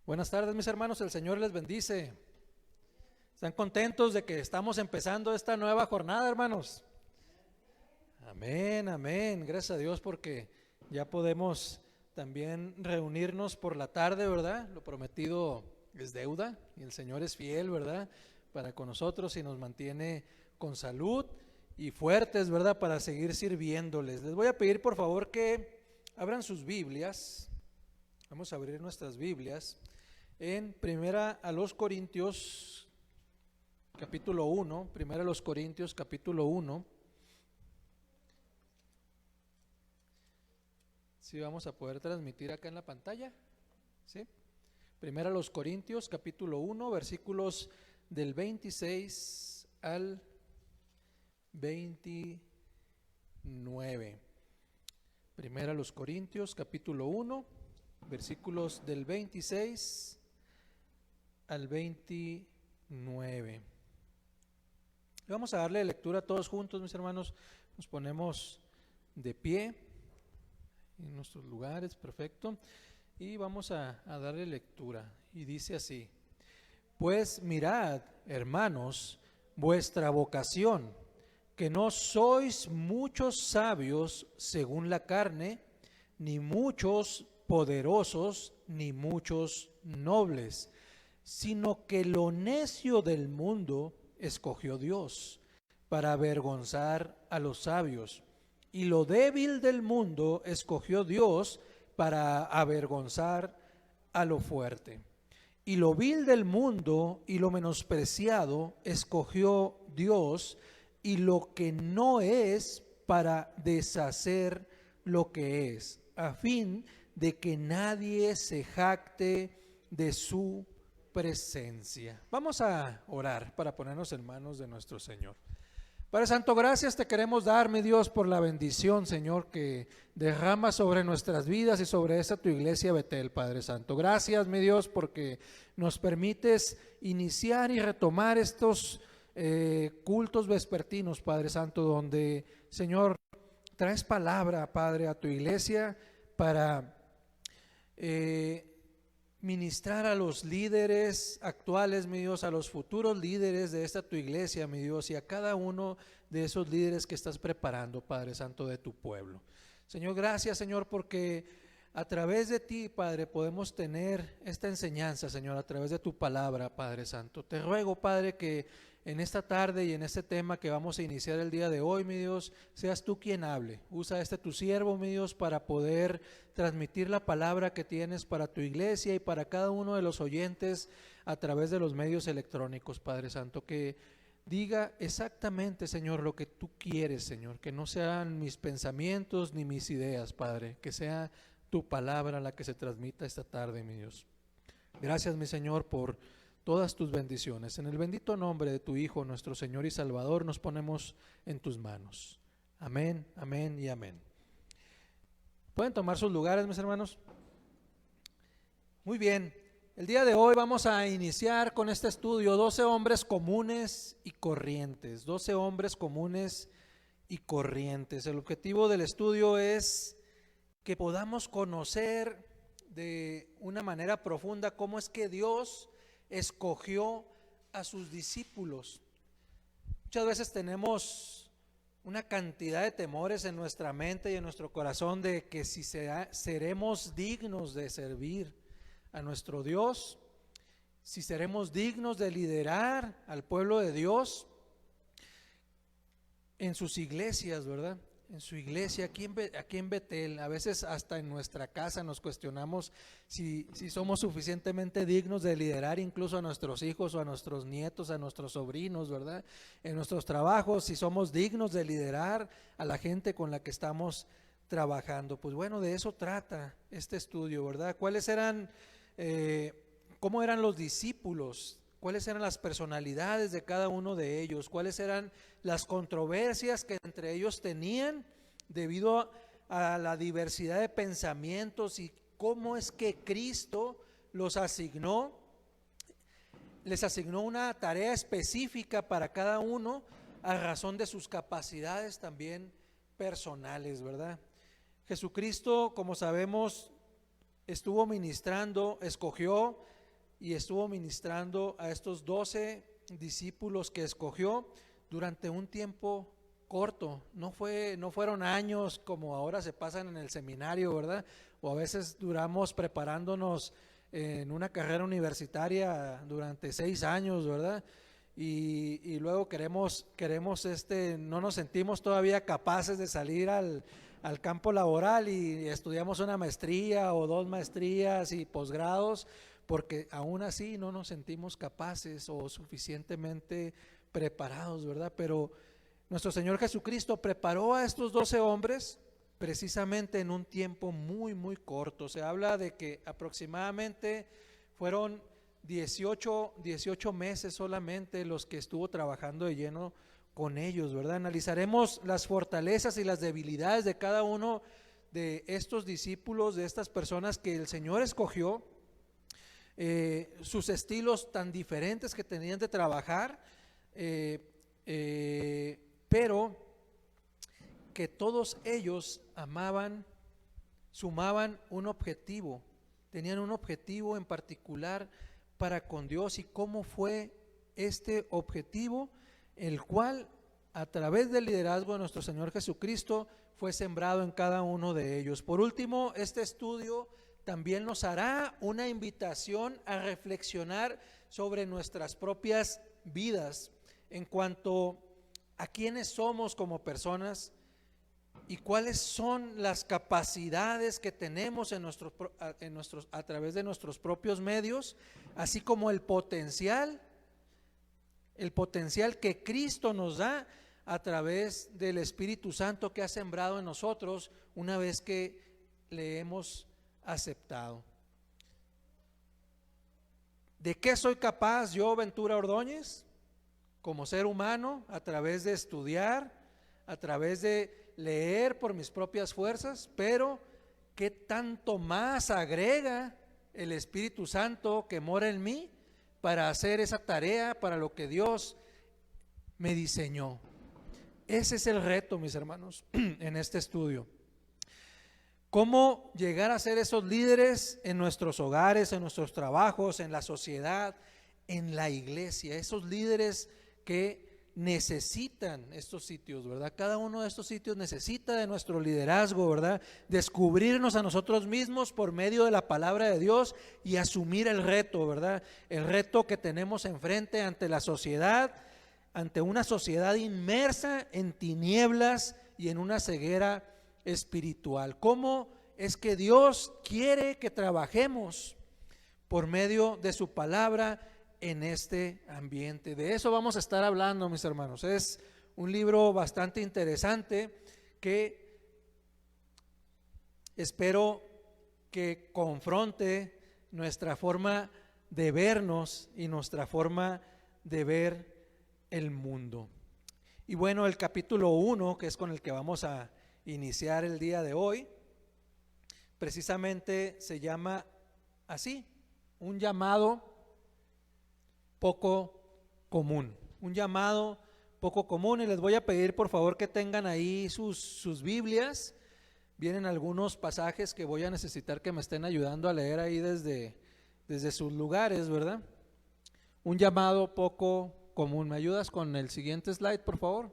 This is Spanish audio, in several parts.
Buenas tardes, mis hermanos, el Señor les bendice. ¿Están contentos de que estamos empezando esta nueva jornada, hermanos? Amén, amén. Gracias a Dios porque ya podemos también reunirnos por la tarde, ¿verdad? Lo prometido es deuda y el Señor es fiel, ¿verdad? Para con nosotros y nos mantiene con salud y fuertes, ¿verdad? Para seguir sirviéndoles. Les voy a pedir por favor que abran sus Biblias. Vamos a abrir nuestras Biblias en Primera a los Corintios capítulo 1, Primera a los Corintios capítulo 1. ¿Sí vamos a poder transmitir acá en la pantalla? ¿Sí? Primera a los Corintios capítulo 1, versículos del 26 al 29. Primera a los Corintios capítulo 1, versículos del 26 al 29. Vamos a darle lectura todos juntos, mis hermanos. Nos ponemos de pie en nuestros lugares, perfecto. Y vamos a darle lectura. Y dice así: Pues mirad, hermanos, vuestra vocación, que no sois muchos sabios según la carne, ni muchos poderosos, ni muchos nobles, sino que lo necio del mundo escogió Dios para avergonzar a los sabios, y lo débil del mundo escogió Dios para avergonzar a lo fuerte, y lo vil del mundo y lo menospreciado escogió Dios, y lo que no es, para deshacer lo que es, a fin de que nadie se jacte de su presencia. Vamos a orar para ponernos en manos de nuestro Señor. Padre Santo, gracias te queremos dar, mi Dios, por la bendición, Señor, que derrama sobre nuestras vidas y sobre esta tu iglesia Betel, Padre Santo. Gracias, mi Dios, porque nos permites iniciar y retomar estos cultos vespertinos, Padre Santo, donde, Señor, traes palabra, Padre, a tu iglesia para ministrar a los líderes actuales, mi Dios, a los futuros líderes de esta tu iglesia, mi Dios, y a cada uno de esos líderes que estás preparando, Padre Santo, de tu pueblo. Señor, gracias, Señor, porque a través de ti, Padre, podemos tener esta enseñanza, Señor, a través de tu palabra, Padre Santo. Te ruego, Padre, que en esta tarde y en este tema que vamos a iniciar el día de hoy, mi Dios, seas tú quien hable. Usa tu siervo, mi Dios, para poder transmitir la palabra que tienes para tu iglesia y para cada uno de los oyentes a través de los medios electrónicos, Padre Santo, que diga exactamente, Señor, lo que tú quieres, Señor, que no sean mis pensamientos ni mis ideas, Padre, que sea tu palabra la que se transmita esta tarde, mi Dios. Gracias, mi Señor, por todas tus bendiciones. En el bendito nombre de tu Hijo, nuestro Señor y Salvador, nos ponemos en tus manos. Amén, amén y amén. ¿Pueden tomar sus lugares, mis hermanos? Muy bien. El día de hoy vamos a iniciar con este estudio 12 hombres comunes y corrientes. 12 hombres comunes y corrientes. El objetivo del estudio es que podamos conocer de una manera profunda cómo es que Dios escogió a sus discípulos. Muchas veces tenemos una cantidad de temores en nuestra mente y en nuestro corazón de que si seremos dignos de servir a nuestro Dios, si seremos dignos de liderar al pueblo de Dios en sus iglesias, ¿verdad? En su iglesia, aquí en Betel. A veces hasta en nuestra casa nos cuestionamos si somos suficientemente dignos de liderar incluso a nuestros hijos o a nuestros nietos, a nuestros sobrinos, ¿verdad? En nuestros trabajos, si somos dignos de liderar a la gente con la que estamos trabajando. Pues bueno, de eso trata este estudio, ¿verdad? ¿Cómo eran los discípulos? ¿Cuáles eran las personalidades de cada uno de ellos? ¿Cuáles eran las controversias que entre ellos tenían debido a la diversidad de pensamientos? ¿Y cómo es que Cristo les asignó una tarea específica para cada uno a razón de sus capacidades también personales, ¿verdad? Jesucristo, como sabemos, estuvo ministrando, escogió y estuvo ministrando a estos 12 discípulos que escogió durante un tiempo corto. No fueron años como ahora se pasan en el seminario, ¿verdad? O a veces duramos preparándonos en una carrera universitaria durante 6 años, ¿verdad? Y luego queremos no nos sentimos todavía capaces de salir al campo laboral y estudiamos una maestría o 2 maestrías y posgrados, porque aún así no nos sentimos capaces o suficientemente preparados, ¿verdad? Pero nuestro Señor Jesucristo preparó a estos 12 hombres precisamente en un tiempo muy, muy corto. Se habla de que aproximadamente fueron 18 meses solamente los que estuvo trabajando de lleno con ellos, ¿verdad? Analizaremos las fortalezas y las debilidades de cada uno de estos discípulos, de estas personas que el Señor escogió, sus estilos tan diferentes que tenían de trabajar, pero que todos ellos sumaban un objetivo, tenían un objetivo en particular para con Dios. ¿Y cómo fue este objetivo? El cual, a través del liderazgo de nuestro Señor Jesucristo, fue sembrado en cada uno de ellos. Por último, este estudio también nos hará una invitación a reflexionar sobre nuestras propias vidas en cuanto a quiénes somos como personas y cuáles son las capacidades que tenemos a través de nuestros propios medios, así como el potencial que Cristo nos da a través del Espíritu Santo que ha sembrado en nosotros una vez que le hemos aceptado. ¿De qué soy capaz yo, Ventura Ordóñez, como ser humano, a través de estudiar, a través de leer por mis propias fuerzas? Pero ¿qué tanto más agrega el Espíritu Santo que mora en mí para hacer esa tarea para lo que Dios me diseñó? Ese es el reto, mis hermanos, en este estudio. ¿Cómo llegar a ser esos líderes en nuestros hogares, en nuestros trabajos, en la sociedad, en la iglesia? Esos líderes que necesitan estos sitios, ¿verdad? Cada uno de estos sitios necesita de nuestro liderazgo, ¿verdad? Descubrirnos a nosotros mismos por medio de la palabra de Dios y asumir el reto, ¿verdad? El reto que tenemos enfrente ante la sociedad, ante una sociedad inmersa en tinieblas y en una ceguera espiritual. ¿Cómo es que Dios quiere que trabajemos por medio de su palabra en este ambiente? De eso vamos a estar hablando, mis hermanos. Es un libro bastante interesante que espero que confronte nuestra forma de vernos y nuestra forma de ver el mundo. Y bueno, el capítulo 1, que es con el que vamos a iniciar el día de hoy, precisamente se llama así: un llamado poco común. Un llamado poco común. Y les voy a pedir por favor que tengan ahí sus Biblias. Vienen algunos pasajes que voy a necesitar que me estén ayudando a leer ahí desde sus lugares, ¿verdad? Un llamado poco común. ¿Me ayudas con el siguiente slide, por favor?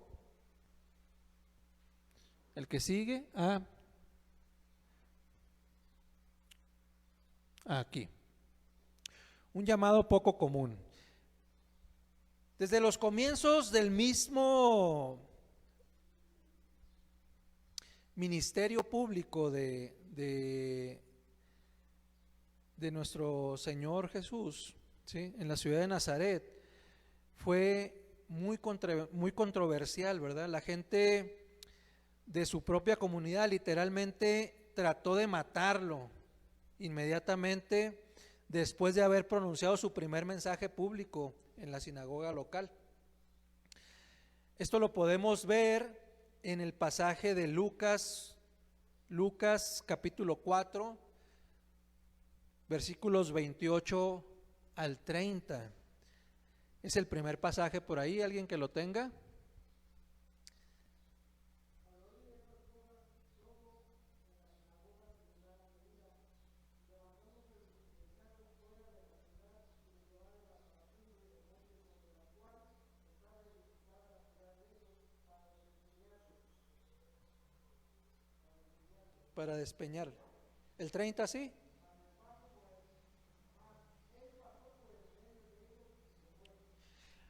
El que sigue. Aquí. Un llamado poco común. Desde los comienzos del mismo ministerio público de nuestro Señor Jesús, ¿sí?, en la ciudad de Nazaret, fue muy controversial, ¿verdad? La gente de su propia comunidad literalmente trató de matarlo inmediatamente después de haber pronunciado su primer mensaje público en la sinagoga local. Esto lo podemos ver en el pasaje de Lucas capítulo 4, versículos 28 al 30. Es el primer pasaje por ahí, ¿alguien que lo tenga? para despeñar. El 30 sí.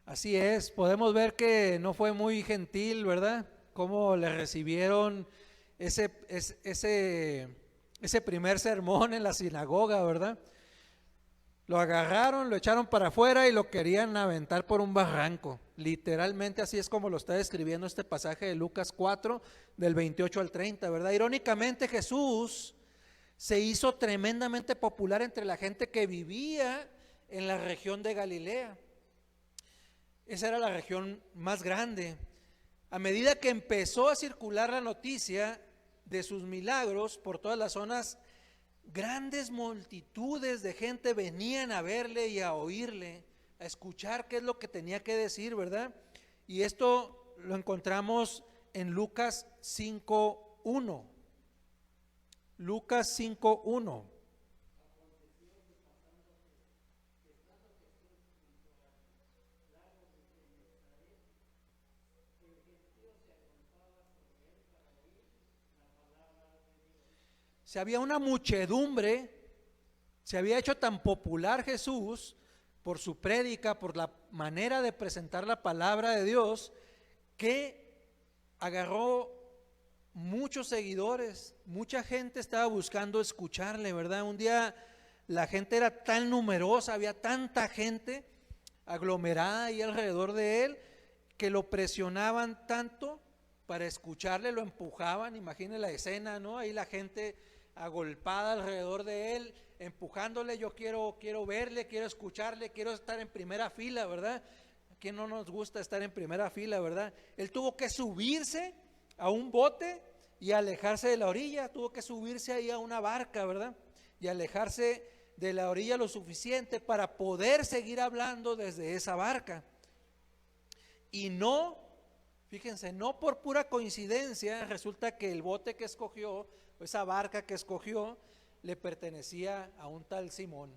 Así es, podemos ver que no fue muy gentil, ¿verdad? Cómo le recibieron ese primer sermón en la sinagoga, ¿verdad? Lo agarraron, lo echaron para afuera y lo querían aventar por un barranco. Literalmente así es como lo está describiendo este pasaje de Lucas 4, del 28 al 30, ¿verdad? Irónicamente, Jesús se hizo tremendamente popular entre la gente que vivía en la región de Galilea. Esa era la región más grande. A medida que empezó a circular la noticia de sus milagros por todas las zonas, grandes multitudes de gente venían a verle y a oírle, a escuchar qué es lo que tenía que decir, ¿verdad? Y esto lo encontramos en Lucas 5:1. Lucas 5:1. Se había una muchedumbre, se había hecho tan popular Jesús por su prédica, por la manera de presentar la palabra de Dios, que agarró muchos seguidores, mucha gente estaba buscando escucharle, ¿verdad? Un día la gente era tan numerosa, había tanta gente aglomerada ahí alrededor de él, que lo presionaban tanto para escucharle, lo empujaban, imagine la escena, ¿no? Ahí la gente agolpada alrededor de él, empujándole, yo quiero verle, quiero escucharle, quiero estar en primera fila, ¿verdad? ¿A quién no nos gusta estar en primera fila, verdad? Él tuvo que subirse a un bote y alejarse de la orilla, tuvo que subirse ahí a una barca, ¿verdad? Y alejarse de la orilla lo suficiente para poder seguir hablando desde esa barca. Y no, fíjense, no por pura coincidencia, resulta que el bote que escogió, esa barca que escogió, le pertenecía a un tal Simón.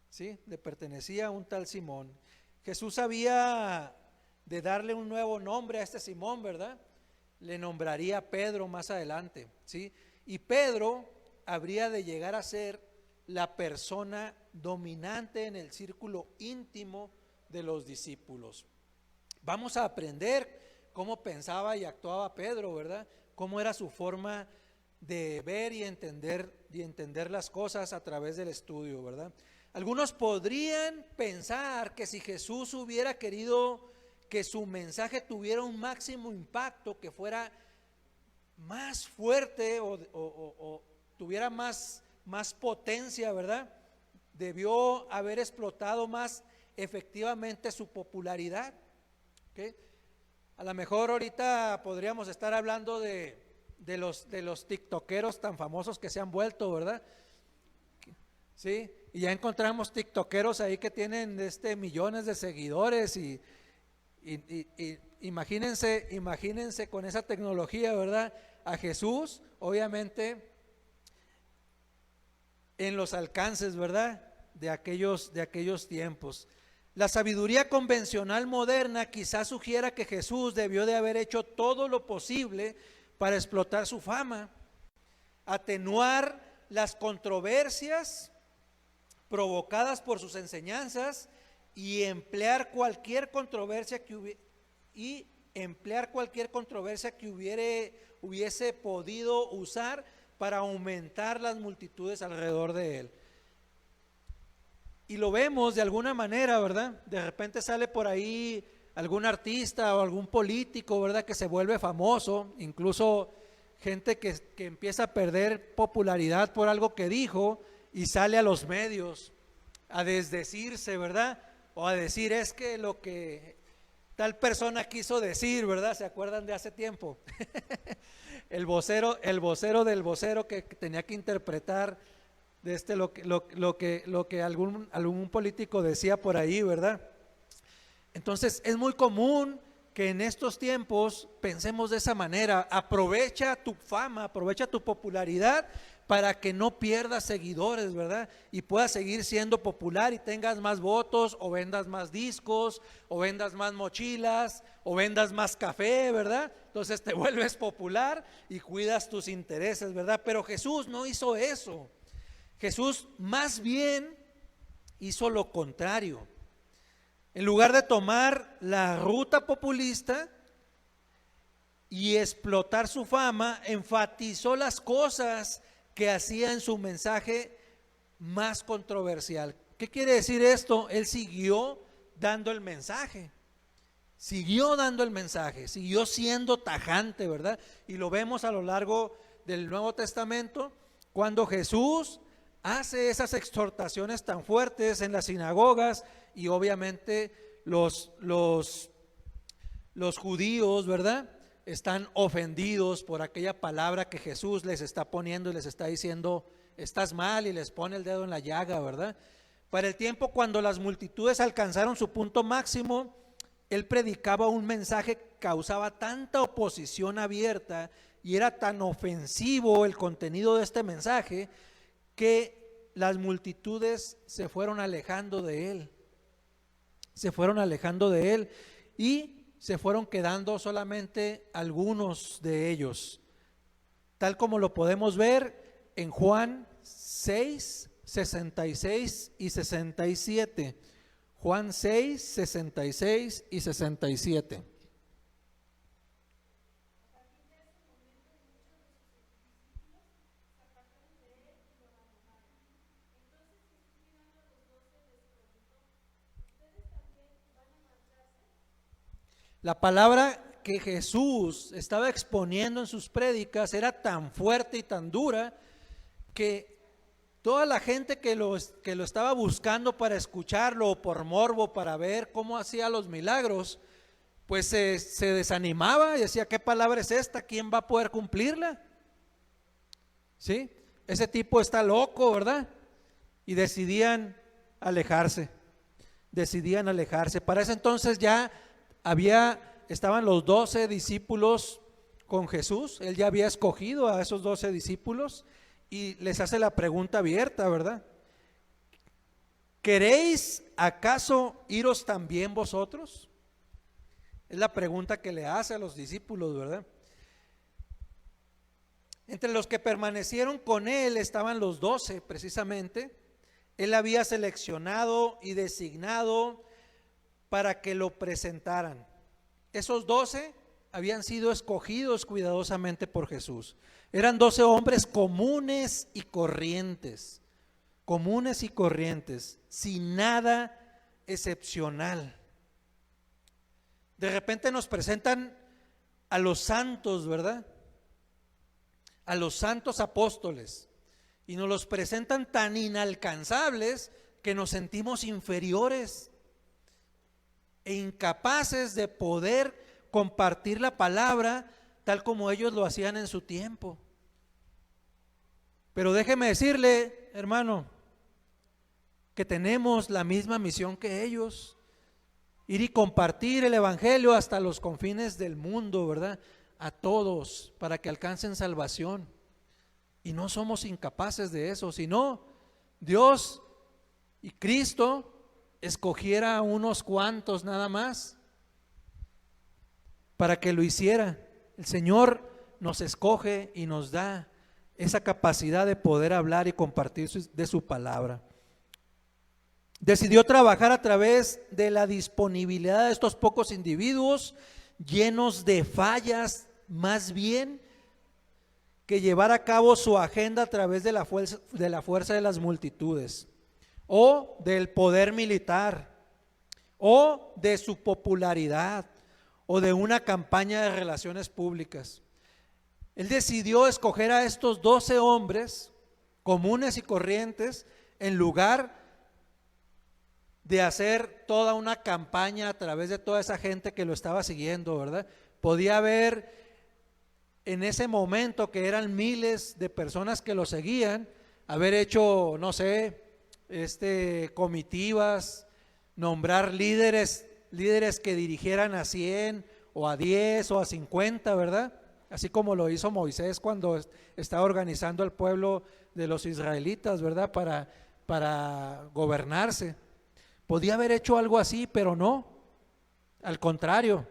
¿Sí? Le pertenecía a un tal Simón. Jesús había de darle un nuevo nombre a este Simón, ¿verdad? Le nombraría Pedro más adelante, ¿sí? Y Pedro habría de llegar a ser la persona dominante en el círculo íntimo de los discípulos. Vamos a aprender cómo pensaba y actuaba Pedro, ¿verdad? Cómo era su forma de ver y entender las cosas a través del estudio, ¿verdad? Algunos podrían pensar que si Jesús hubiera querido que su mensaje tuviera un máximo impacto, que fuera más fuerte o tuviera más potencia, ¿verdad? Debió haber explotado más efectivamente su popularidad. ¿Okay? A lo mejor ahorita podríamos estar hablando de los tiktokeros tan famosos que se han vuelto, ¿verdad? Sí, y ya encontramos tiktokeros ahí que tienen millones de seguidores y imagínense con esa tecnología, ¿verdad? A Jesús, obviamente, en los alcances, ¿verdad? De aquellos tiempos. La sabiduría convencional moderna quizás sugiera que Jesús debió de haber hecho todo lo posible para explotar su fama, atenuar las controversias provocadas por sus enseñanzas y emplear cualquier controversia que hubiese podido usar para aumentar las multitudes alrededor de él. Y lo vemos de alguna manera, ¿verdad? De repente sale por ahí algún artista o algún político, ¿verdad? Que se vuelve famoso, incluso gente que empieza a perder popularidad por algo que dijo y sale a los medios a desdecirse, ¿verdad? O a decir, es que lo que tal persona quiso decir, ¿verdad? ¿Se acuerdan de hace tiempo? el vocero del vocero que tenía que interpretar lo que algún político decía por ahí, ¿verdad? Entonces es muy común que en estos tiempos pensemos de esa manera: aprovecha tu fama, aprovecha tu popularidad para que no pierdas seguidores, ¿verdad? Y puedas seguir siendo popular y tengas más votos, o vendas más discos, o vendas más mochilas, o vendas más café, ¿verdad? Entonces te vuelves popular y cuidas tus intereses, ¿verdad? Pero Jesús no hizo eso. Jesús más bien hizo lo contrario. En lugar de tomar la ruta populista y explotar su fama, enfatizó las cosas que hacía en su mensaje más controversial. ¿Qué quiere decir esto? Él siguió dando el mensaje, siguió siendo tajante, ¿verdad? Y lo vemos a lo largo del Nuevo Testamento, cuando Jesús hace esas exhortaciones tan fuertes en las sinagogas, y obviamente los judíos, ¿verdad?, están ofendidos por aquella palabra que Jesús les está poniendo y les está diciendo: estás mal, y les pone el dedo en la llaga, ¿verdad? Para el tiempo cuando las multitudes alcanzaron su punto máximo, él predicaba un mensaje que causaba tanta oposición abierta y era tan ofensivo el contenido de este mensaje, que las multitudes se fueron alejando de él, y se fueron quedando solamente algunos de ellos, tal como lo podemos ver en Juan 6, 66 y 67. Juan 6, 66 y 67. La palabra que Jesús estaba exponiendo en sus prédicas era tan fuerte y tan dura que toda la gente que lo estaba buscando para escucharlo, o por morbo, para ver cómo hacía los milagros, pues se desanimaba y decía: ¿qué palabra es esta? ¿Quién va a poder cumplirla? ¿Sí? Ese tipo está loco, ¿verdad? Y decidían alejarse. Para ese entonces ya estaban los 12 discípulos con Jesús. Él ya había escogido a esos 12 discípulos y les hace la pregunta abierta, ¿verdad? ¿Queréis acaso iros también vosotros? Es la pregunta que le hace a los discípulos, ¿verdad? Entre los que permanecieron con él estaban los 12 precisamente. Él había seleccionado y designado para que lo presentaran. Esos 12 habían sido escogidos cuidadosamente por Jesús. Eran 12 hombres comunes y corrientes, sin nada excepcional. De repente nos presentan a los santos, ¿verdad? A los santos apóstoles, y nos los presentan tan inalcanzables que nos sentimos inferiores e incapaces de poder compartir la palabra tal como ellos lo hacían en su tiempo. Pero déjeme decirle, hermano, que tenemos la misma misión que ellos: ir y compartir el evangelio hasta los confines del mundo, ¿verdad? A todos, para que alcancen salvación. Y no somos incapaces de eso, sino Dios y Cristo escogiera a unos cuantos nada más para que lo hiciera. El Señor nos escoge y nos da esa capacidad de poder hablar y compartir de su palabra. Decidió trabajar a través de la disponibilidad de estos pocos individuos llenos de fallas, más bien que llevar a cabo su agenda a través de la fuerza de las multitudes, o del poder militar, o de su popularidad, o de una campaña de relaciones públicas. Él decidió escoger a estos 12 hombres comunes y corrientes en lugar de hacer toda una campaña a través de toda esa gente que lo estaba siguiendo, ¿verdad? Podía haber en ese momento, que eran miles de personas que lo seguían, haber hecho, no sé, comitivas, nombrar líderes que dirigieran a 100 o a 10 o a 50, ¿verdad? así como lo hizo Moisés cuando estaba organizando al pueblo de los israelitas, ¿verdad? Para gobernarse. Podía haber hecho algo así, pero no. Al contrario,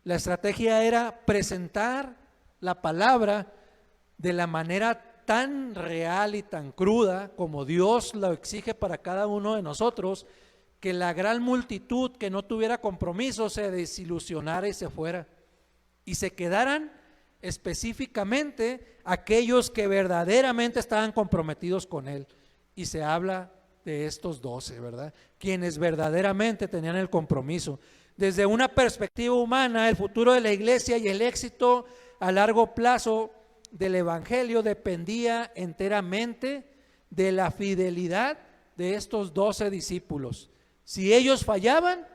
la estrategia era presentar la palabra de la manera tan real y tan cruda como Dios lo exige para cada uno de nosotros, que la gran multitud que no tuviera compromiso se desilusionara y se fuera, y se quedaran específicamente aquellos que verdaderamente estaban comprometidos con Él. Y se habla de estos 12, ¿verdad? Quienes verdaderamente tenían el compromiso. Desde una perspectiva humana, el futuro de la iglesia y el éxito a largo plazo del evangelio dependía enteramente de la fidelidad de estos 12 discípulos. Si ellos fallaban,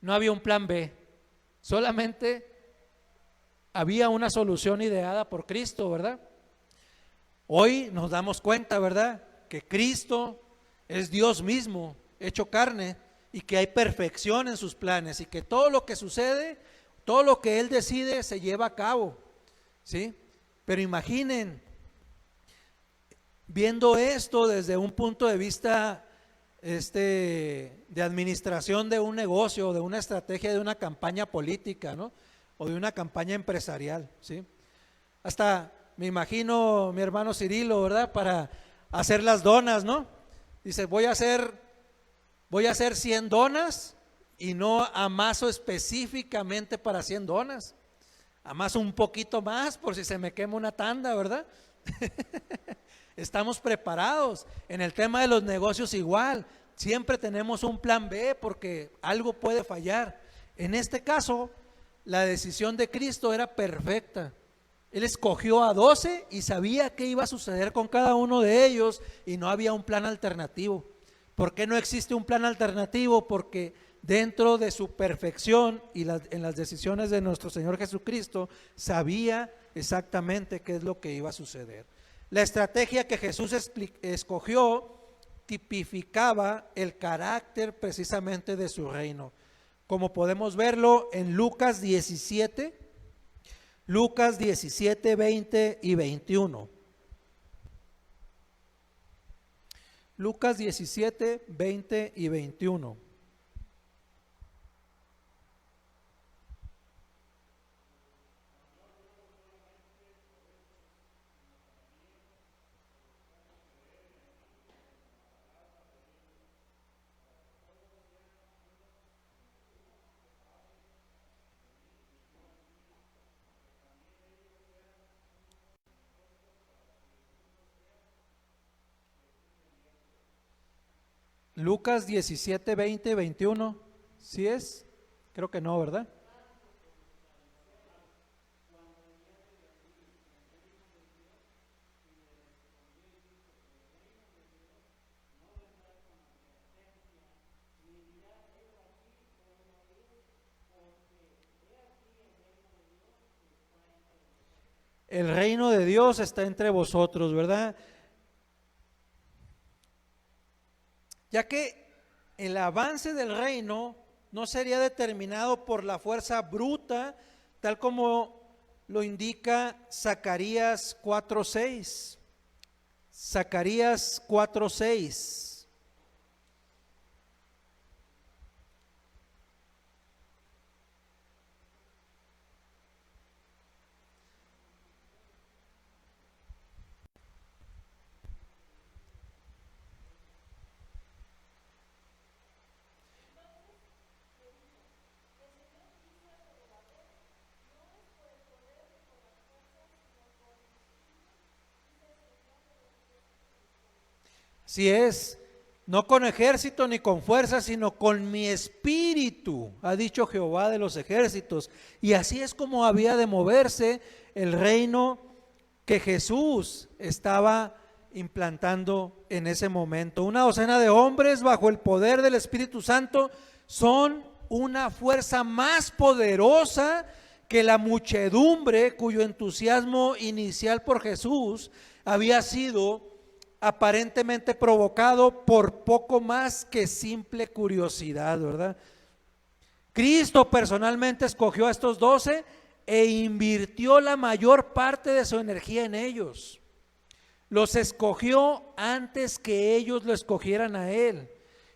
no había un plan B, solamente había una solución ideada por Cristo, ¿verdad? Hoy nos damos cuenta, ¿verdad?, que Cristo es Dios mismo hecho carne, y que hay perfección en sus planes, y que todo lo que sucede, todo lo que Él decide se lleva a cabo, ¿sí? Pero imaginen, viendo esto desde un punto de vista de administración de un negocio, de una estrategia, de una campaña política, ¿no? O de una campaña empresarial, ¿sí? Hasta me imagino mi hermano Cirilo, ¿verdad?, para hacer las donas, ¿no? Dice, voy a hacer 100 donas, y no amaso específicamente para 100 donas, amaso un poquito más por si se me quema una tanda, ¿verdad? Estamos preparados. En el tema de los negocios igual, siempre tenemos un plan B porque algo puede fallar. En este caso, la decisión de Cristo era perfecta. Él escogió a 12 y sabía qué iba a suceder con cada uno de ellos, y no había un plan alternativo. ¿Por qué no existe un plan alternativo? Porque dentro de su perfección y en las decisiones de nuestro Señor Jesucristo, sabía exactamente qué es lo que iba a suceder. La estrategia que Jesús escogió tipificaba el carácter precisamente de su reino, como podemos verlo en Lucas 17, 20 y 21. Lucas 17, 20 y 21. Lucas 17, 20, 21, ¿sí es? Creo que no, ¿verdad? El reino de Dios está entre vosotros, ¿verdad? Ya que el avance del reino no sería determinado por la fuerza bruta, tal como lo indica Zacarías 4:6. Zacarías 4:6. Así es, no con ejército ni con fuerza, sino con mi espíritu, ha dicho Jehová de los ejércitos. Y así es como había de moverse el reino que Jesús estaba implantando en ese momento. Una docena de hombres bajo el poder del Espíritu Santo son una fuerza más poderosa que la muchedumbre cuyo entusiasmo inicial por Jesús había sido aparentemente provocado por poco más que simple curiosidad, ¿verdad? Cristo personalmente escogió a estos 12 e invirtió la mayor parte de su energía en ellos. Los escogió antes que ellos lo escogieran a él.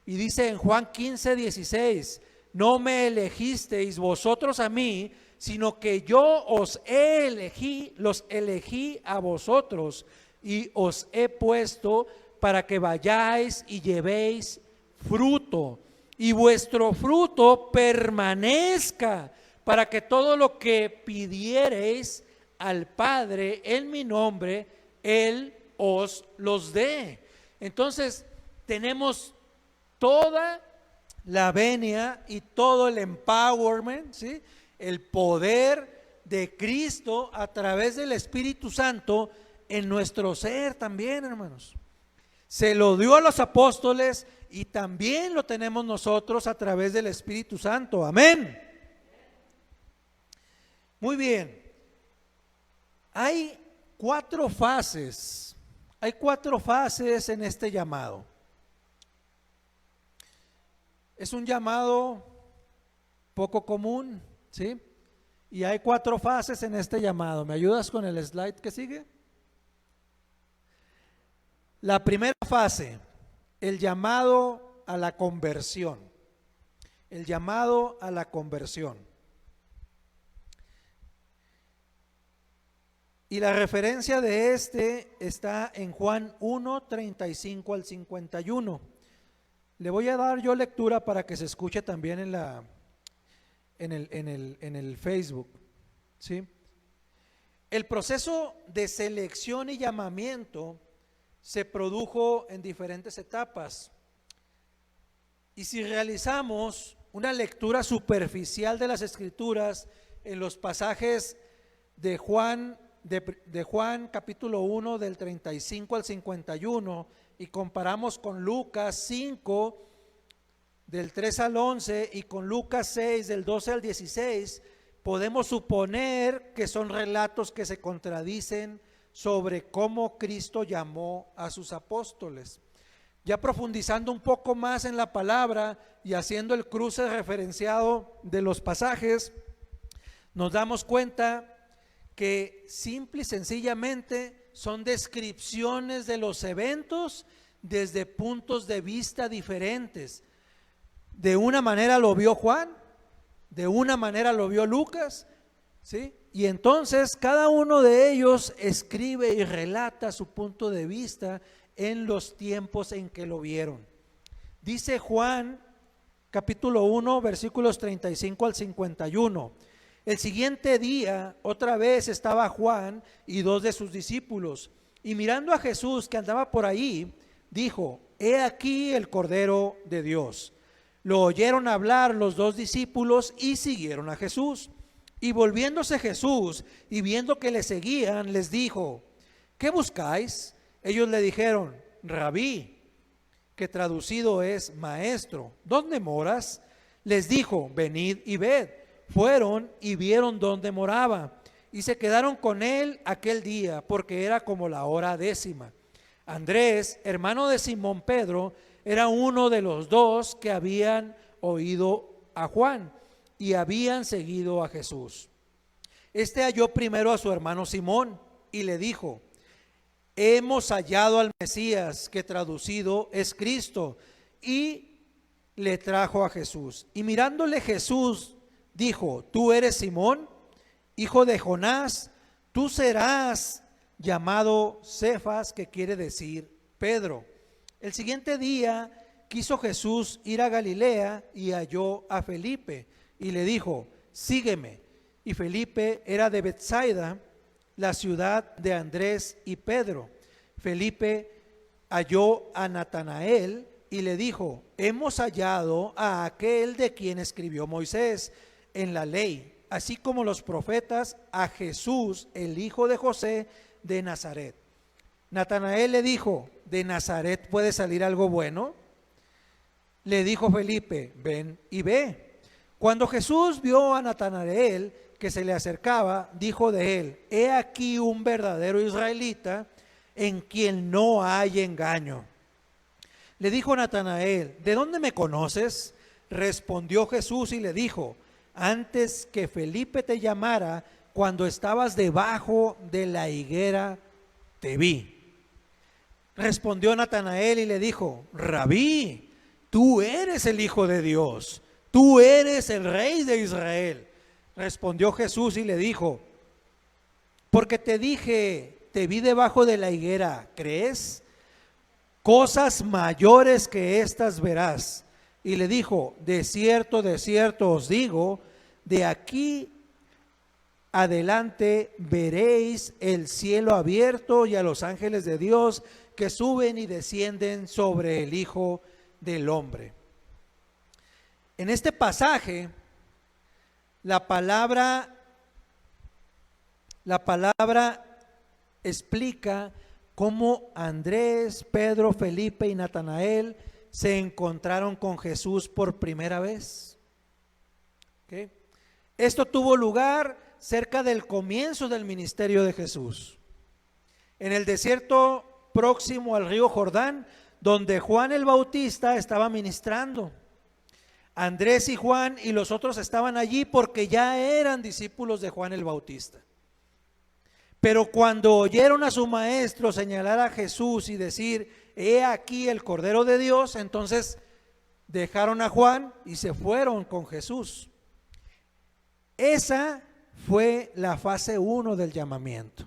Y dice en Juan 15:16, no me elegisteis vosotros a mí, sino que yo los elegí a vosotros y os he puesto para que vayáis y llevéis fruto, y vuestro fruto permanezca, para que todo lo que pidiereis al Padre en mi nombre, Él os los dé. Entonces tenemos toda la venia y todo el empowerment, ¿sí? El poder de Cristo a través del Espíritu Santo en nuestro ser también, hermanos. Se lo dio a los apóstoles y también lo tenemos nosotros a través del Espíritu Santo. Amén. Muy bien. Hay 4 fases. Hay 4 fases en este llamado. Es un llamado poco común, ¿sí? Y hay 4 fases en este llamado. ¿Me ayudas con el slide que sigue? La primera fase, el llamado a la conversión. El llamado a la conversión. Y la referencia de este está en Juan 1:35 al 51. Le voy a dar yo lectura para que se escuche también en el Facebook, ¿sí? El proceso de selección y llamamiento se produjo en diferentes etapas. Y si realizamos una lectura superficial de las Escrituras en los pasajes de Juan capítulo 1 del 35 al 51 y comparamos con Lucas 5 del 3 al 11 y con Lucas 6 del 12 al 16, podemos suponer que son relatos que se contradicen sobre cómo Cristo llamó a sus apóstoles. Ya profundizando un poco más en la palabra y haciendo el cruce referenciado de los pasajes, nos damos cuenta que simple y sencillamente son descripciones de los eventos desde puntos de vista diferentes. De una manera lo vio Juan, de una manera lo vio Lucas, ¿sí? Y entonces cada uno de ellos escribe y relata su punto de vista en los tiempos en que lo vieron. Dice Juan capítulo 1 versículos 35 al 51. El siguiente día otra vez estaba Juan y 2 de sus discípulos, y mirando a Jesús que andaba por ahí, dijo: he aquí el Cordero de Dios. Lo oyeron hablar los 2 discípulos y siguieron a Jesús. Y volviéndose Jesús y viendo que le seguían, les dijo: ¿qué buscáis? Ellos le dijeron: Rabí, que traducido es maestro, ¿dónde moras? Les dijo: venid y ved. Fueron y vieron dónde moraba, y se quedaron con él aquel día, porque era como la hora 10:00. Andrés, hermano de Simón Pedro, era uno de los 2 que habían oído a Juan y habían seguido a Jesús. Este halló primero a su hermano Simón y le dijo: hemos hallado al Mesías, que traducido es Cristo, y le trajo a Jesús. Y mirándole Jesús dijo: tú eres Simón, hijo de Jonás, tú serás llamado Cefas, que quiere decir Pedro. El siguiente día quiso Jesús ir a Galilea y halló a Felipe y le dijo: sígueme. Y Felipe era de Betsaida, la ciudad de Andrés y Pedro. Felipe halló a Natanael y le dijo: hemos hallado a aquel de quien escribió Moisés en la ley, así como los profetas, a Jesús, el hijo de José de Nazaret. Natanael le dijo: ¿de Nazaret puede salir algo bueno? Le dijo Felipe: ven y ve. Cuando Jesús vio a Natanael que se le acercaba, dijo de él: he aquí un verdadero israelita, en quien no hay engaño. Le dijo Natanael: ¿de dónde me conoces? Respondió Jesús y le dijo: antes que Felipe te llamara, cuando estabas debajo de la higuera, te vi. Respondió Natanael y le dijo: Rabí, tú eres el Hijo de Dios, tú eres el Rey de Israel. Respondió Jesús y le dijo: porque te dije, te vi debajo de la higuera, ¿crees? Cosas mayores que estas verás. Y le dijo: de cierto os digo, de aquí adelante veréis el cielo abierto y a los ángeles de Dios que suben y descienden sobre el Hijo del Hombre. En este pasaje, la palabra explica cómo Andrés, Pedro, Felipe y Natanael se encontraron con Jesús por primera vez. ¿Okay? Esto tuvo lugar cerca del comienzo del ministerio de Jesús, en el desierto próximo al río Jordán, donde Juan el Bautista estaba ministrando. Andrés y Juan y los otros estaban allí porque ya eran discípulos de Juan el Bautista. Pero cuando oyeron a su maestro señalar a Jesús y decir: he aquí el Cordero de Dios, entonces dejaron a Juan y se fueron con Jesús. Esa fue la fase 1 del llamamiento.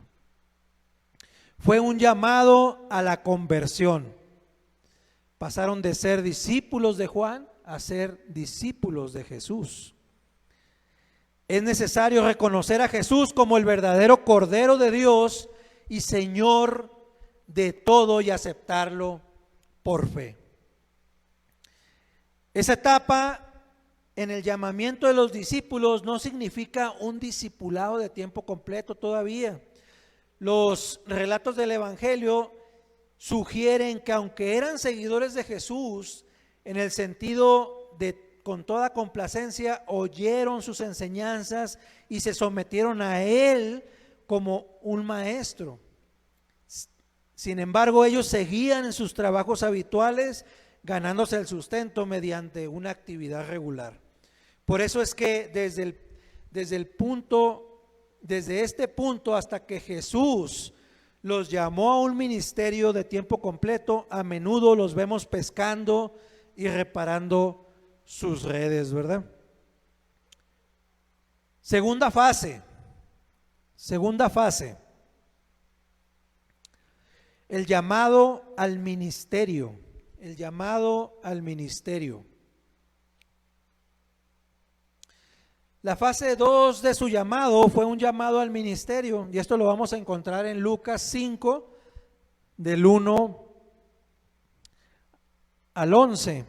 Fue un llamado a la conversión. Pasaron de ser discípulos de Juan a ser discípulos de Jesús. Es necesario reconocer a Jesús como el verdadero Cordero de Dios y Señor de todo y aceptarlo por fe. Esa etapa en el llamamiento de los discípulos no significa un discipulado de tiempo completo todavía. Los relatos del Evangelio sugieren que aunque eran seguidores de Jesús, en el sentido de con toda complacencia, oyeron sus enseñanzas y se sometieron a Él como un maestro. Sin embargo, ellos seguían en sus trabajos habituales, ganándose el sustento mediante una actividad regular. Por eso es que desde este punto hasta que Jesús los llamó a un ministerio de tiempo completo, a menudo los vemos pescando y reparando sus redes, ¿verdad? Segunda fase. El llamado al ministerio. La fase 2 de su llamado fue un llamado al ministerio, y esto lo vamos a encontrar en Lucas 5, del 1 al 11,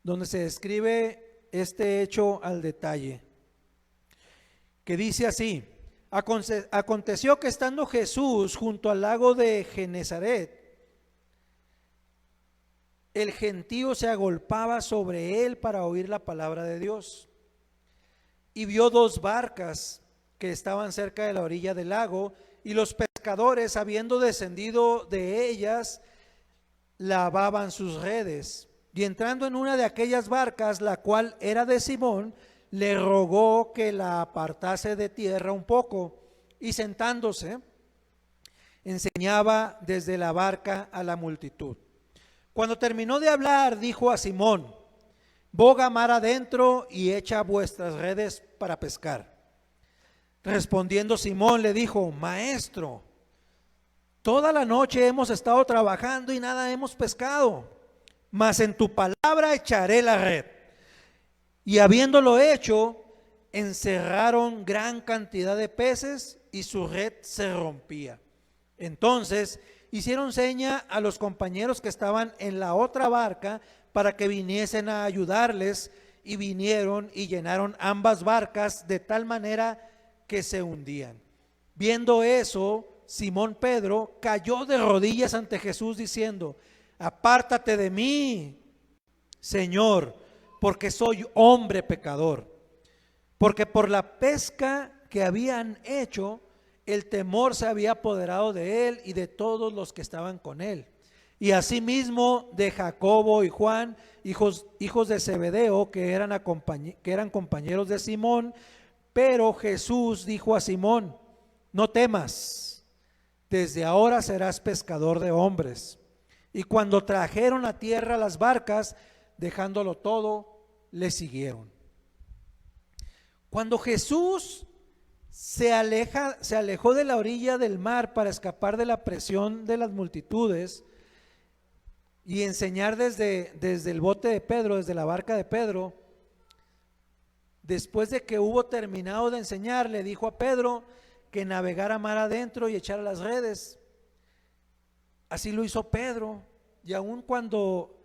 donde se describe este hecho al detalle, que dice así: aconteció que estando Jesús junto al lago de Genezaret, el gentío se agolpaba sobre él para oír la palabra de Dios. Y vio 2 barcas que estaban cerca de la orilla del lago, y los pescadores, habiendo descendido de ellas, lavaban sus redes. Y entrando en una de aquellas barcas, la cual era de Simón, le rogó que la apartase de tierra un poco, y sentándose, enseñaba desde la barca a la multitud. Cuando terminó de hablar, dijo a Simón: boga mar adentro y echa vuestras redes para pescar. Respondiendo Simón le dijo: Maestro, toda la noche hemos estado trabajando y nada hemos pescado, mas en tu palabra echaré la red. Y habiéndolo hecho, encerraron gran cantidad de peces y su red se rompía. Entonces hicieron seña a los compañeros que estaban en la otra barca para que viniesen a ayudarles, y vinieron y llenaron ambas barcas de tal manera que se hundían. Viendo eso, Simón Pedro cayó de rodillas ante Jesús diciendo: apártate de mí, Señor, porque soy hombre pecador. Porque por la pesca que habían hecho, el temor se había apoderado de él y de todos los que estaban con él. Y asimismo de Jacobo y Juan, hijos de Zebedeo, que eran compañeros de Simón. Pero Jesús dijo a Simón: no temas, desde ahora serás pescador de hombres. Y cuando trajeron a tierra las barcas, dejándolo todo, le siguieron. Cuando Jesús se alejó de la orilla del mar para escapar de la presión de las multitudes y enseñar desde el bote de Pedro, desde la barca de Pedro, después de que hubo terminado de enseñar, le dijo a Pedro que navegara mar adentro y echara las redes. Así lo hizo Pedro, y aun cuando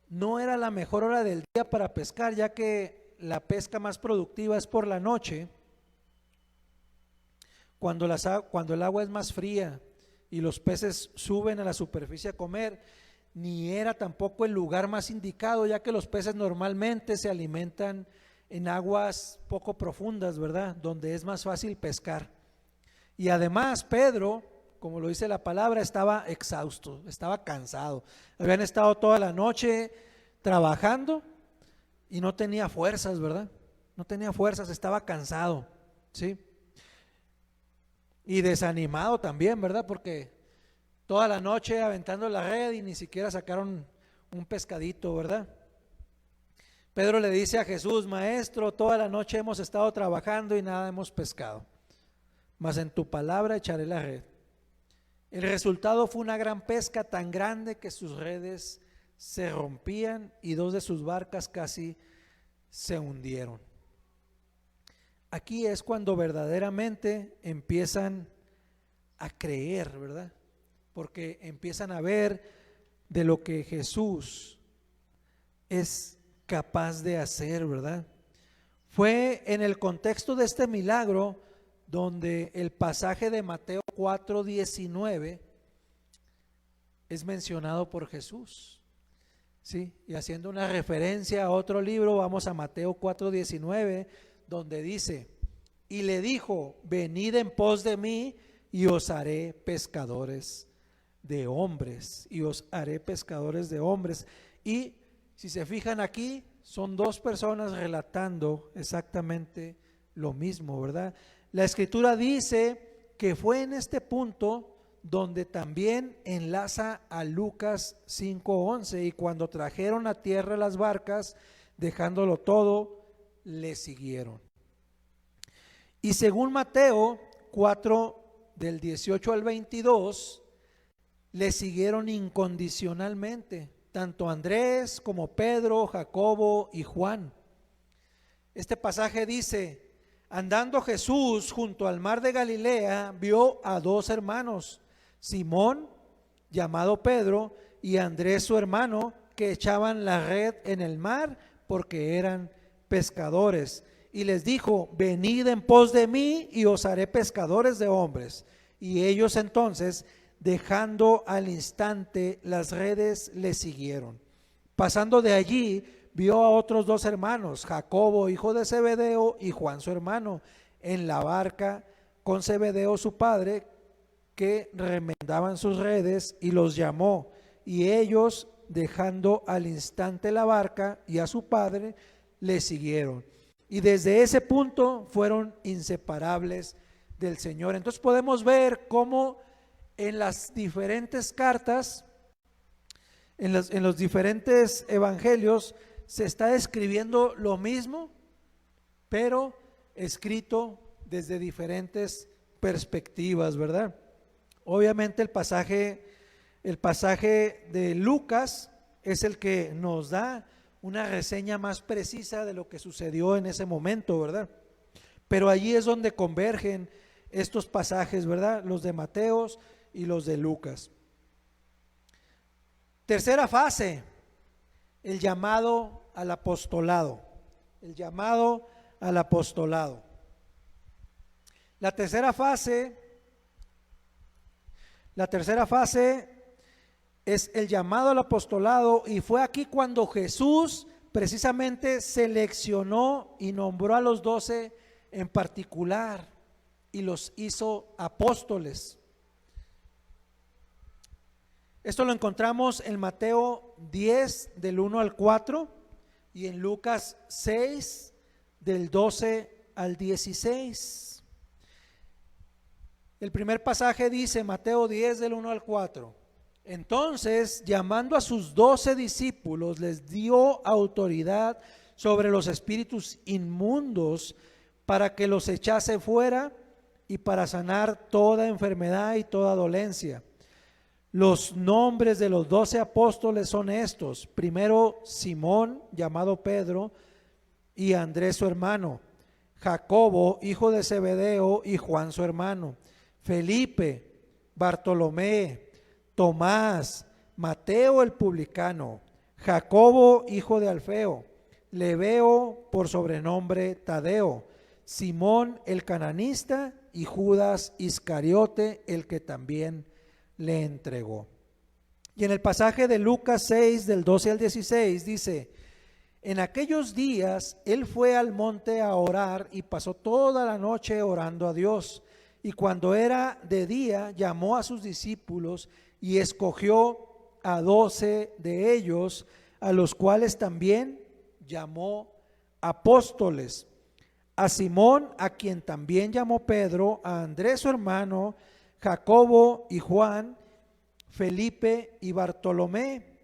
no era la mejor hora del día para pescar, ya que la pesca más productiva es por la noche, cuando el agua es más fría y los peces suben a la superficie a comer, ni era tampoco el lugar más indicado, ya que los peces normalmente se alimentan en aguas poco profundas, ¿verdad? Donde es más fácil pescar. Y además Pedro, como lo dice la palabra, estaba exhausto, estaba cansado. Habían estado toda la noche trabajando y no tenía fuerzas, ¿verdad? No tenía fuerzas, estaba cansado, ¿sí? Y desanimado también, ¿verdad? Porque toda la noche aventando la red y ni siquiera sacaron un pescadito, ¿verdad? Pedro le dice a Jesús: maestro, toda la noche hemos estado trabajando y nada hemos pescado, mas en tu palabra echaré la red. El resultado fue una gran pesca, tan grande que sus redes se rompían y dos de sus barcas casi se hundieron. Aquí es cuando verdaderamente empiezan a creer, ¿verdad? Porque empiezan a ver de lo que Jesús es capaz de hacer, ¿verdad? Fue en el contexto de este milagro donde el pasaje de Mateo 4:19 es mencionado por Jesús, ¿sí? Y haciendo una referencia a otro libro, vamos a Mateo 4:19, donde dice: y le dijo: venid en pos de mí y os haré pescadores de hombres, y os haré pescadores de hombres. Y si se fijan aquí, son dos personas relatando exactamente lo mismo, ¿verdad? La escritura dice que fue en este punto donde también enlaza a Lucas 5:11, y cuando trajeron a tierra las barcas, dejándolo todo, le siguieron. Y según Mateo 4, del 18 al 22, le siguieron incondicionalmente, tanto Andrés como Pedro, Jacobo y Juan. Este pasaje dice: andando Jesús junto al mar de Galilea, vio a dos hermanos, Simón, llamado Pedro, y Andrés su hermano, que echaban la red en el mar porque eran pescadores. Y les dijo: venid en pos de mí y os haré pescadores de hombres. Y ellos entonces, dejando al instante las redes, le siguieron. Pasando de allí, vio a otros dos hermanos, Jacobo, hijo de Zebedeo, y Juan su hermano, en la barca con Zebedeo su padre, que remendaban sus redes, y los llamó. Y ellos, dejando al instante la barca y a su padre, le siguieron. Y desde ese punto fueron inseparables del Señor. Entonces podemos ver cómo en las diferentes cartas, en los diferentes evangelios, se está describiendo lo mismo, pero escrito desde diferentes perspectivas, ¿verdad? Obviamente el pasaje de Lucas es el que nos da una reseña más precisa de lo que sucedió en ese momento, ¿verdad? Pero allí es donde convergen estos pasajes, ¿verdad? Los de Mateo y los de Lucas. Tercera fase, el llamado al apostolado. El llamado al apostolado. La tercera fase es el llamado al apostolado, y fue aquí cuando Jesús precisamente seleccionó y nombró a los 12 en particular y los hizo apóstoles. Esto lo encontramos en Mateo 10 del 1 al 4 y en Lucas 6 del 12 al 16. El primer pasaje dice, Mateo 10 del 1 al 4. Entonces, llamando a sus 12 discípulos, les dio autoridad sobre los espíritus inmundos para que los echase fuera y para sanar toda enfermedad y toda dolencia. Los nombres de los 12 apóstoles son estos: primero Simón, llamado Pedro, y Andrés su hermano, Jacobo, hijo de Zebedeo, y Juan su hermano, Felipe, Bartolomé, Tomás, Mateo el publicano, Jacobo, hijo de Alfeo, Lebeo, por sobrenombre Tadeo, Simón el cananista, y Judas Iscariote, el que también le entregó. Y en el pasaje de Lucas 6 del 12 al 16 dice: en aquellos días él fue al monte a orar y pasó toda la noche orando a Dios. Y cuando era de día llamó a sus discípulos y escogió a 12 de ellos, a los cuales también llamó apóstoles: a Simón, a quien también llamó Pedro, a Andrés su hermano, Jacobo y Juan, Felipe y Bartolomé,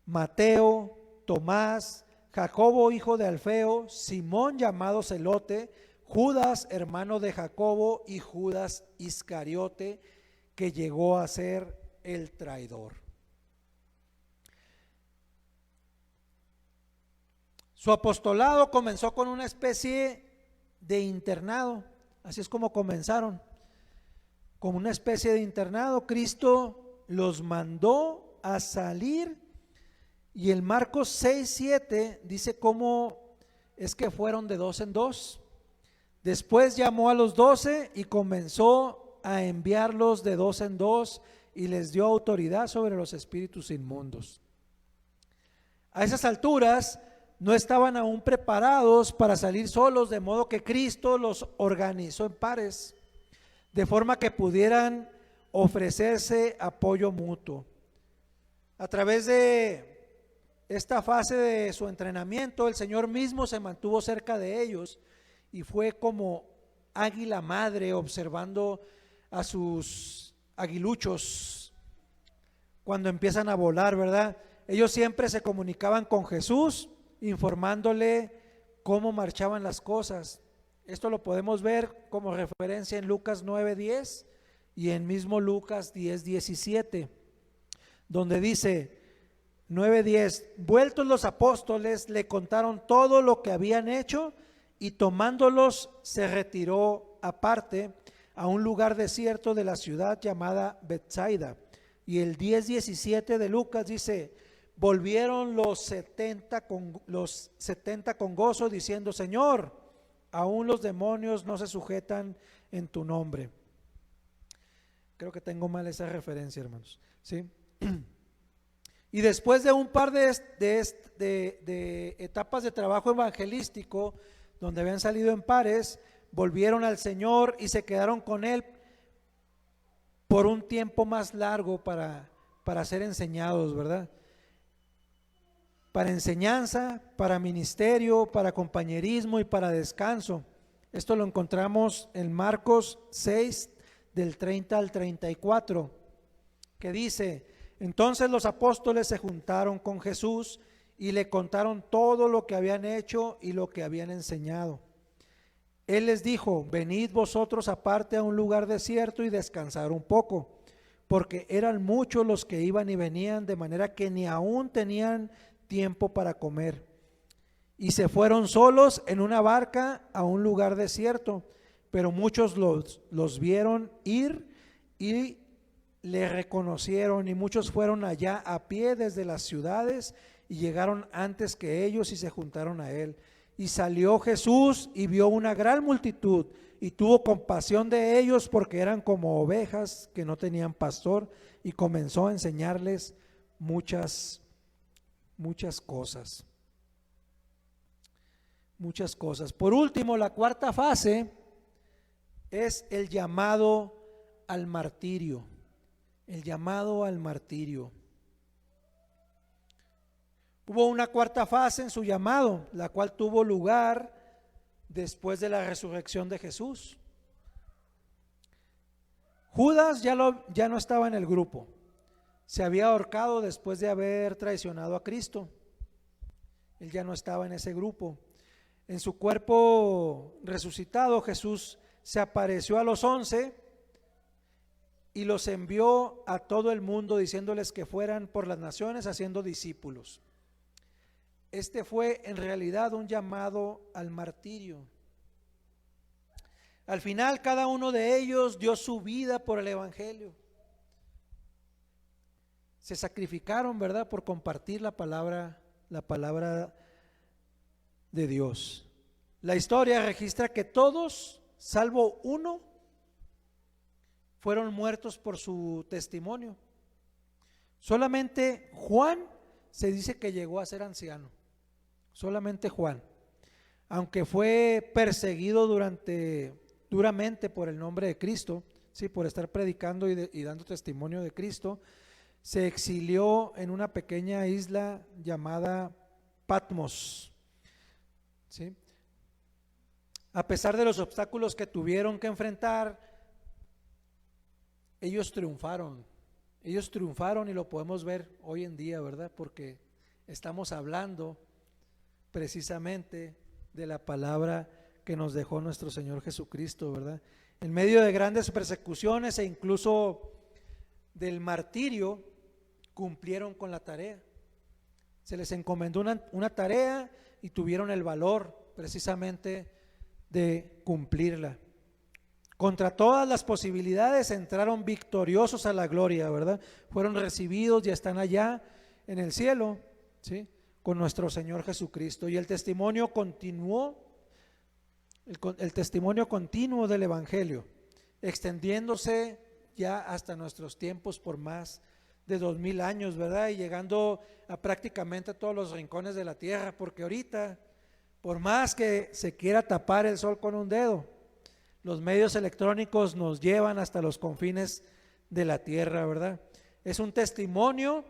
Mateo, Tomás, Jacobo hijo de Alfeo, Simón llamado Celote, Judas hermano de Jacobo, y Judas Iscariote, que llegó a ser el traidor. Su apostolado comenzó con una especie de internado, así es como comenzaron, como una especie de internado. Cristo los mandó a salir, y el Marcos 6:7 dice cómo es que fueron de dos en dos. Después llamó a los 12 y comenzó a enviarlos de dos en dos, y les dio autoridad sobre los espíritus inmundos. A esas alturas no estaban aún preparados para salir solos, de modo que Cristo los organizó en pares, de forma que pudieran ofrecerse apoyo mutuo. A través de esta fase de su entrenamiento, el Señor mismo se mantuvo cerca de ellos y fue como águila madre observando a sus aguiluchos cuando empiezan a volar, ¿verdad? Ellos siempre se comunicaban con Jesús, informándole cómo marchaban las cosas. Esto lo podemos ver como referencia en Lucas 9:10 y en mismo Lucas 10:17, donde dice 9:10: vueltos los apóstoles le contaron todo lo que habían hecho, y tomándolos se retiró aparte a un lugar desierto de la ciudad llamada Betsaida. Y el 10:17 de Lucas dice: volvieron los 70 con gozo, diciendo: Señor, aún los demonios no se sujetan en tu nombre. Creo que tengo mal esa referencia, hermanos, ¿sí? Y después de un par de etapas de trabajo evangelístico, donde habían salido en pares, volvieron al Señor y se quedaron con Él por un tiempo más largo para ser enseñados, ¿verdad? Para enseñanza, para ministerio, para compañerismo y para descanso. Esto lo encontramos en Marcos 6 del 30 al 34, que dice: entonces los apóstoles se juntaron con Jesús y le contaron todo lo que habían hecho y lo que habían enseñado. Él les dijo: venid vosotros aparte a un lugar desierto y descansar un poco, porque eran muchos los que iban y venían, de manera que ni aún tenían tiempo para comer. Y se fueron solos en una barca a un lugar desierto, pero muchos los vieron ir y le reconocieron, y muchos fueron allá a pie desde las ciudades y llegaron antes que ellos y se juntaron a él. Y salió Jesús y vio una gran multitud y tuvo compasión de ellos, porque eran como ovejas que no tenían pastor, y comenzó a enseñarles muchas cosas. Por último, la cuarta fase es el llamado al martirio. El llamado al martirio. Hubo una cuarta fase en su llamado, la cual tuvo lugar después de la resurrección de Jesús. Judas ya no estaba en el grupo, se había ahorcado después de haber traicionado a Cristo. Él ya no estaba en ese grupo. En su cuerpo resucitado, Jesús se apareció a los 11 y los envió a todo el mundo diciéndoles que fueran por las naciones haciendo discípulos. Este fue en realidad un llamado al martirio. Al final cada uno de ellos dio su vida por el evangelio. Se sacrificaron, ¿verdad?, por compartir la palabra de Dios. La historia registra que todos, salvo uno, fueron muertos por su testimonio. Solamente Juan se dice que llegó a ser anciano. Solamente Juan, aunque fue perseguido duramente por el nombre de Cristo, sí, por estar predicando y dando testimonio de Cristo, se exilió en una pequeña isla llamada Patmos, ¿sí? A pesar de los obstáculos que tuvieron que enfrentar, ellos triunfaron y lo podemos ver hoy en día, ¿verdad? Porque estamos hablando precisamente de la palabra que nos dejó nuestro Señor Jesucristo, ¿verdad? En medio de grandes persecuciones e incluso del martirio, cumplieron con la tarea. Se les encomendó una tarea y tuvieron el valor precisamente de cumplirla. Contra todas las posibilidades entraron victoriosos a la gloria, ¿verdad? Fueron recibidos y están allá en el cielo, ¿sí?, con nuestro Señor Jesucristo. Y el testimonio continuó, el testimonio continuo del evangelio, extendiéndose ya hasta nuestros tiempos por más de 2000 años, ¿verdad? Y llegando a prácticamente todos los rincones de la tierra, porque ahorita, por más que se quiera tapar el sol con un dedo, los medios electrónicos nos llevan hasta los confines de la tierra, ¿verdad? Es un testimonio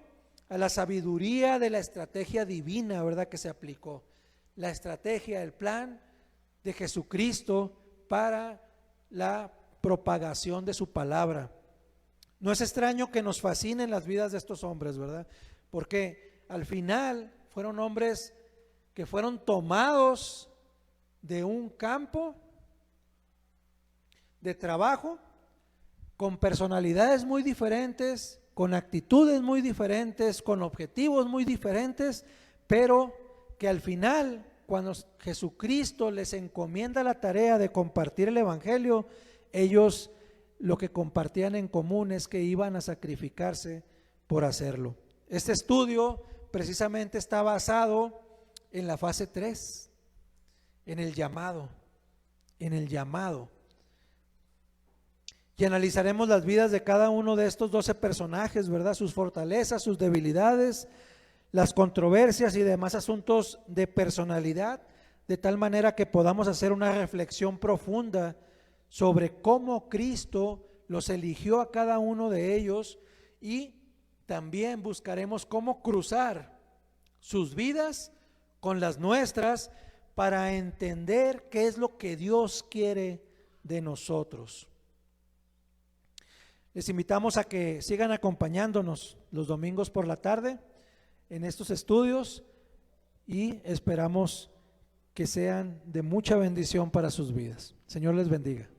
a la sabiduría de la estrategia divina, ¿verdad?, que se aplicó. La estrategia, el plan de Jesucristo para la propagación de su palabra. No es extraño que nos fascinen las vidas de estos hombres, ¿verdad? Porque al final fueron hombres que fueron tomados de un campo de trabajo con personalidades muy diferentes, con actitudes muy diferentes, con objetivos muy diferentes, pero que al final, cuando Jesucristo les encomienda la tarea de compartir el evangelio, ellos lo que compartían en común es que iban a sacrificarse por hacerlo. Este estudio precisamente está basado en la fase 3, en el llamado. Y analizaremos las vidas de cada uno de estos 12 personajes, ¿verdad? Sus fortalezas, sus debilidades, las controversias y demás asuntos de personalidad, de tal manera que podamos hacer una reflexión profunda sobre cómo Cristo los eligió a cada uno de ellos, y también buscaremos cómo cruzar sus vidas con las nuestras para entender qué es lo que Dios quiere de nosotros. Les invitamos a que sigan acompañándonos los domingos por la tarde en estos estudios y esperamos que sean de mucha bendición para sus vidas. Señor les bendiga.